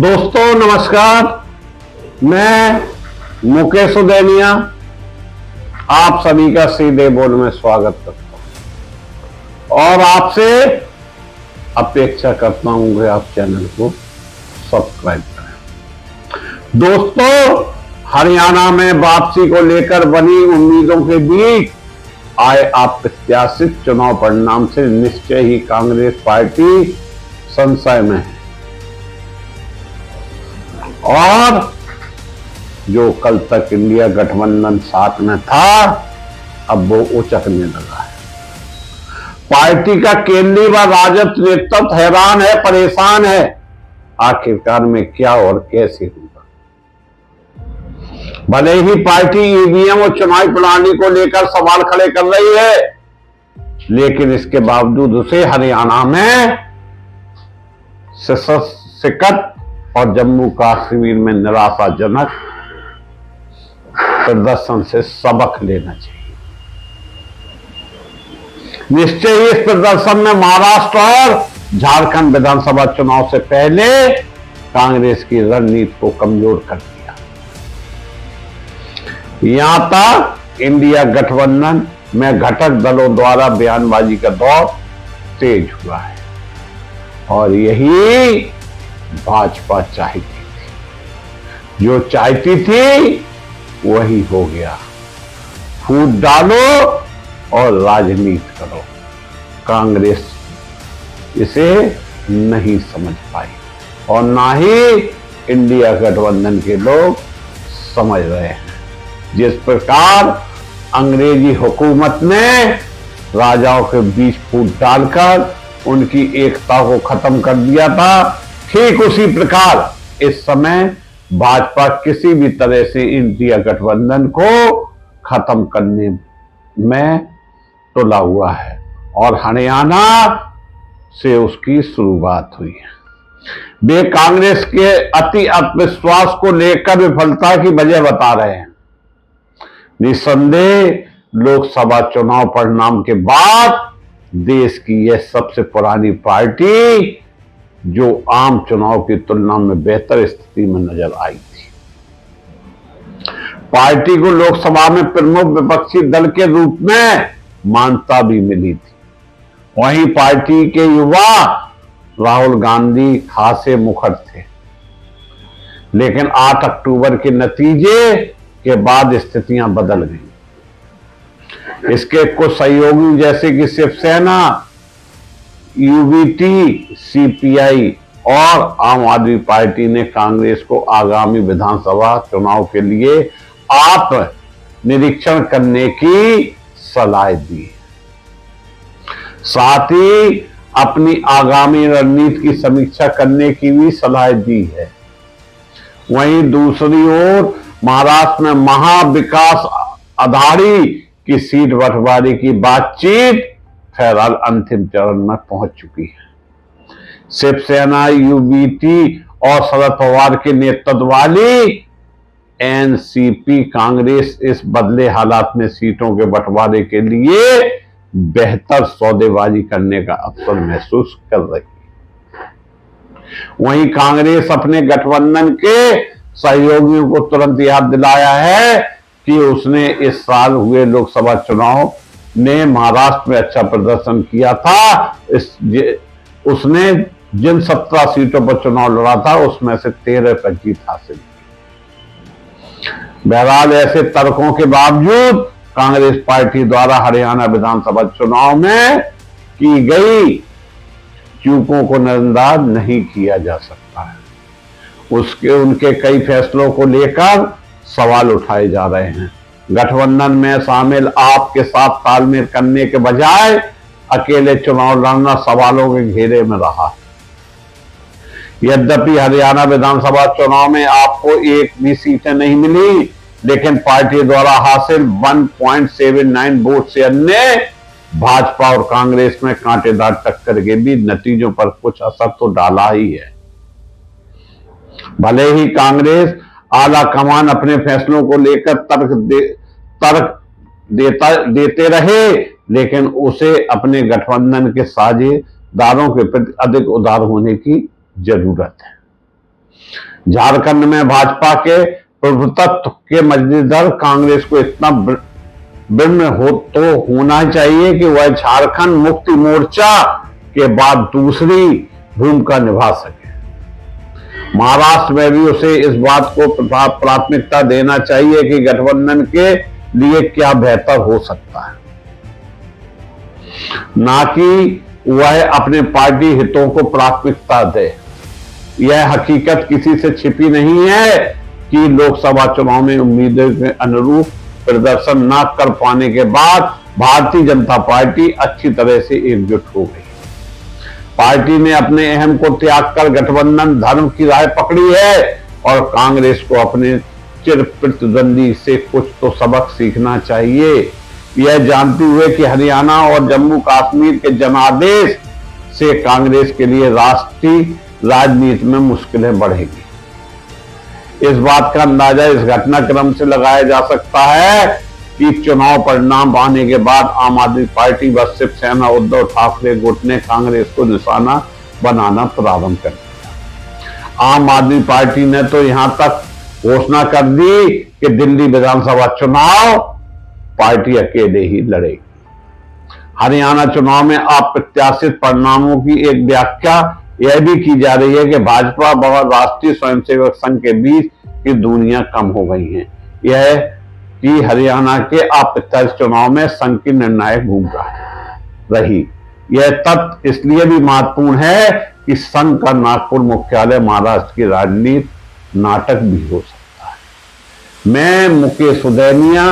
दोस्तों नमस्कार, मैं मुकेश उदैनिया आप सभी का सीधे बोल में स्वागत करता हूं और आपसे अपेक्षा करता हूं कि आप चैनल को सब्सक्राइब करें। दोस्तों, हरियाणा में वापसी को लेकर बनी उम्मीदों के बीच आए अप्रत्याशित चुनाव परिणाम से निश्चय ही कांग्रेस पार्टी संशय में है और जो कल तक इंडिया गठबंधन साथ में था, अब वो उचकने लगा है। पार्टी का केंद्रीय व राजद नेतृत्व हैरान है, परेशान है, आखिरकार में क्या और कैसे होगा। भले ही पार्टी ईवीएम और चुनावी प्रणाली को लेकर सवाल खड़े कर रही है, लेकिन इसके बावजूद उसे हरियाणा में शिकस्त और जम्मू कश्मीर में निराशाजनक प्रदर्शन से सबक लेना चाहिए। निश्चय ही इस प्रदर्शन में महाराष्ट्र और झारखंड विधानसभा चुनाव से पहले कांग्रेस की रणनीति को कमजोर कर दिया। यहां तक इंडिया गठबंधन में घटक दलों द्वारा बयानबाजी का दौर तेज हुआ है और यही भाजपा चाहती थी। जो चाहती थी वही हो गया। फूट डालो और राजनीति करो। कांग्रेस इसे नहीं समझ पाई और ना ही इंडिया गठबंधन के लोग समझ रहे हैं। जिस प्रकार अंग्रेजी हुकूमत ने राजाओं के बीच फूट डालकर उनकी एकता को खत्म कर दिया था, ठीक उसी प्रकार इस समय भाजपा किसी भी तरह से इंडिया गठबंधन को खत्म करने में तुला हुआ है और हरियाणा से उसकी शुरुआत हुई है। वे कांग्रेस के अति आत्मविश्वास को लेकर विफलता की वजह बता रहे हैं। निस्संदेह लोकसभा चुनाव परिणाम के बाद देश की यह सबसे पुरानी पार्टी जो आम चुनाव की तुलना में बेहतर स्थिति में नजर आई थी। पार्टी को लोकसभा में प्रमुख विपक्षी दल के रूप में मान्यता भी मिली थी। वहीं पार्टी के युवा राहुल गांधी खासे मुखर थे, लेकिन 8 अक्टूबर के नतीजे के बाद स्थितियां बदल गई। इसके कुछ सहयोगी जैसे कि शिवसेना, यूबीटी, सीपीआई और आम आदमी पार्टी ने कांग्रेस को आगामी विधानसभा चुनाव के लिए आत्म निरीक्षण करने की सलाह दी। साथ ही अपनी आगामी रणनीति की समीक्षा करने की भी सलाह दी है। वहीं दूसरी ओर महाराष्ट्र में महाविकास अघाड़ी की सीट बंटवारे की बातचीत फिलहाल अंतिम चरण में पहुंच चुकी है। शिवसेना, यूबीटी और शरद पवार के नेतृत्व वाली एनसीपी कांग्रेस इस बदले हालात में सीटों के बंटवारे के लिए बेहतर सौदेबाजी करने का अवसर महसूस कर रही है। वहीं कांग्रेस अपने गठबंधन के सहयोगियों को तुरंत याद दिलाया है कि उसने इस साल हुए लोकसभा चुनाव ने महाराष्ट्र में अच्छा प्रदर्शन किया था। उसने जिन 17 सीटों पर चुनाव लड़ा था उसमें से 13 पर जीत हासिल की। बहरहाल ऐसे तर्कों के बावजूद कांग्रेस पार्टी द्वारा हरियाणा विधानसभा चुनाव में की गई चूकों को नजरअंदाज नहीं किया जा सकता है। उनके कई फैसलों को लेकर सवाल उठाए जा रहे हैं। गठबंधन में शामिल आपके साथ तालमेल करने के बजाय अकेले चुनाव लड़ना सवालों के घेरे में रहा। यद्यपि हरियाणा विधानसभा चुनाव में आपको एक भी सीटें नहीं मिली, लेकिन पार्टी द्वारा हासिल 1.79 वोट से अन्य भाजपा और कांग्रेस में कांटेदार टक्कर के भी नतीजों पर कुछ असर तो डाला ही है। भले ही कांग्रेस आला कमान अपने फैसलों को लेकर तर्क देते रहे, लेकिन उसे अपने गठबंधन के साझेदारों के प्रति अधिक उदार होने की जरूरत है। झारखंड में भाजपा के प्रभुत्व के मद्देनजर कांग्रेस को इतना विम्र होना चाहिए कि वह झारखंड मुक्ति मोर्चा के बाद दूसरी भूमिका निभा सके। महाराष्ट्र में भी उसे इस बात को प्राथमिकता देना चाहिए कि गठबंधन के लिए क्या बेहतर हो सकता है, ना कि वह अपने पार्टी हितों को प्राथमिकता दे। यह हकीकत किसी से छिपी नहीं है कि लोकसभा चुनाव में उम्मीदों के अनुरूप प्रदर्शन न कर पाने के बाद भारतीय जनता पार्टी अच्छी तरह से एकजुट हो गई। पार्टी ने अपने अहम को त्याग कर गठबंधन धर्म की राह पकड़ी है और कांग्रेस को अपने चिर प्रतिद्वंदी से कुछ तो सबक सीखना चाहिए। यह जानते हुए कि हरियाणा और जम्मू कश्मीर के जनादेश से कांग्रेस के लिए राष्ट्रीय राजनीति में मुश्किलें बढ़ेगी। इस बात का अंदाजा इस घटनाक्रम से लगाया जा सकता है कि चुनाव परिणाम आने के बाद आम आदमी पार्टी व शिवसेना उद्धव ठाकरे गुट ने कांग्रेस को निशाना बनाना प्रारंभ कर दिया। आम आदमी पार्टी ने तो यहां तक घोषणा कर दी कि दिल्ली विधानसभा चुनाव पार्टी अकेले ही लड़ेगी। हरियाणा चुनाव में अप्रत्याशित परिणामों की एक व्याख्या यह भी की जा रही है कि भाजपा और राष्ट्रीय स्वयंसेवक संघ के बीच की दूरियां कम हो गई हैं। यह कि हरियाणा के अप्रत्याशित चुनाव में संघ की निर्णायक भूमिका रही। यह तथ्य इसलिए भी महत्वपूर्ण है कि संघ का नागपुर मुख्यालय महाराष्ट्र की राजनीति नाटक भी हो सकता है। मैं मुकेश उदैनिया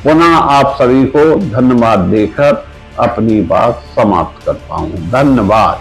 पुनः आप सभी को धन्यवाद देकर अपनी बात समाप्त करता हूं। धन्यवाद।